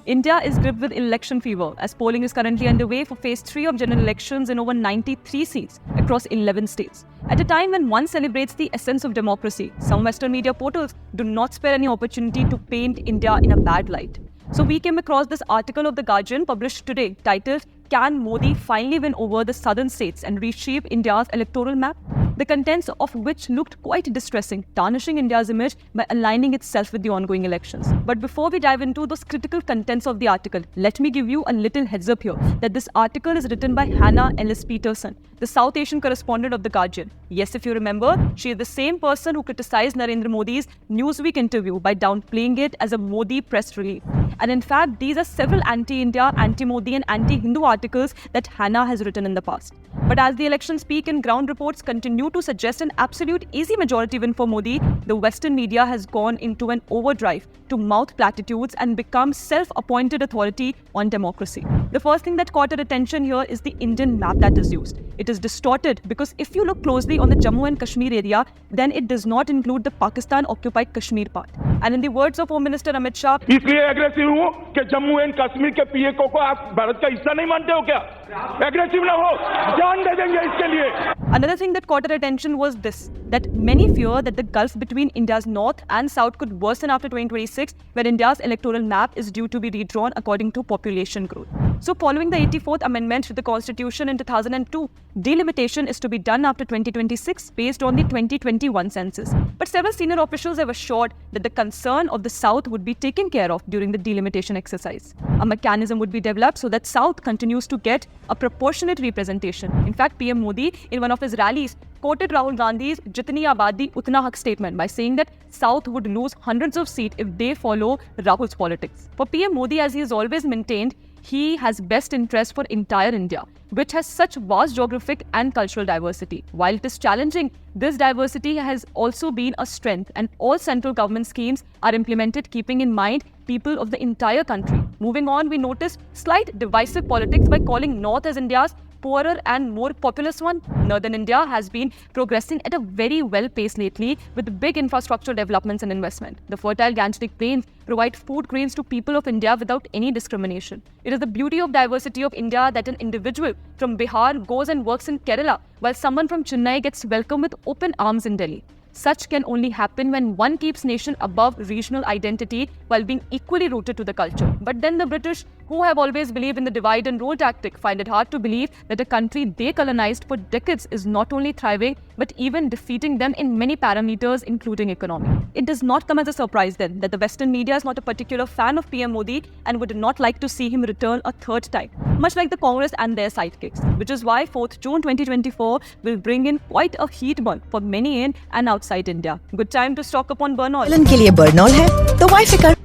India is gripped with election fever as polling is currently underway for phase 3 of general elections in over 93 seats across 11 states. At a time when one celebrates the essence of democracy, some Western media portals do not spare any opportunity to paint India in a bad light. So we came across this article of The Guardian published today titled, "Can Modi finally win over the southern states and reshape India's electoral map?" The contents of which looked quite distressing, tarnishing India's image by aligning itself with the ongoing elections. But before we dive into those critical contents of the article, let me give you a little heads up here that this article is written by Hannah Ellis Peterson, the South Asian correspondent of The Guardian. Yes, if you remember, she is the same person who criticized Narendra Modi's Newsweek interview by downplaying it as a Modi press release. And in fact, these are several anti-India, anti-Modi and anti-Hindu articles that Hannah has written in the past. But as the elections peak and ground reports continue to suggest an absolute easy majority win for Modi, the Western media has gone into an overdrive to mouth platitudes and become self-appointed authority on democracy. The first thing that caught our attention here is the Indian map that is used. It is distorted because if you look closely on the Jammu and Kashmir area, then it does not include the Pakistan-occupied Kashmir part. And in the words of Home Minister Amit Shah, इसलिए aggressive हूँ कि Jammu and Kashmir के पीएको को आप भारत का हिस्सा नहीं मानते हो क्या? एग्रेसिव ना हो, जान दे देंगे इसके लिए. Another thing that caught our attention was this, that many fear that the gulf between India's north and south could worsen after 2026, where India's electoral map is due to be redrawn according to population growth. So following the 84th Amendment to the Constitution in 2002, delimitation is to be done after 2026 based on the 2021 census. But several senior officials have assured that the concern of the South would be taken care of during the delimitation exercise. A mechanism would be developed so that South continues to get a proportionate representation. In fact, PM Modi, in one of his rallies, quoted Rahul Gandhi's Jitni Abadi Utna Haq statement by saying that South would lose hundreds of seats if they follow Rahul's politics. For PM Modi, as he has always maintained, he has best interest for entire India, which has such vast geographic and cultural diversity. While it is challenging, this diversity has also been a strength, and all central government schemes are implemented keeping in mind people of the entire country. Moving on, we noticed slight divisive politics by calling North as India's poorer and more populous one. Northern India has been progressing at a very well pace lately with big infrastructure developments and investment. The fertile Gangetic plains provide food grains to people of India without any discrimination. It is the beauty of diversity of India that an individual from Bihar goes and works in Kerala, while someone from Chennai gets welcomed with open arms in Delhi. Such can only happen when one keeps nation above regional identity while being equally rooted to the culture. But then the British, who have always believed in the divide and rule tactic, find it hard to believe that a country they colonized for decades is not only thriving but even defeating them in many parameters including economy. It does not come as a surprise then that the Western media is not a particular fan of PM Modi and would not like to see him return a third time, much like the Congress and their sidekicks, which is why 4th June 2024 will bring in quite a heat burn for many in and outside India. Good time to stock up on Bernol. के लिए बर्नॉल है तो Y फिकर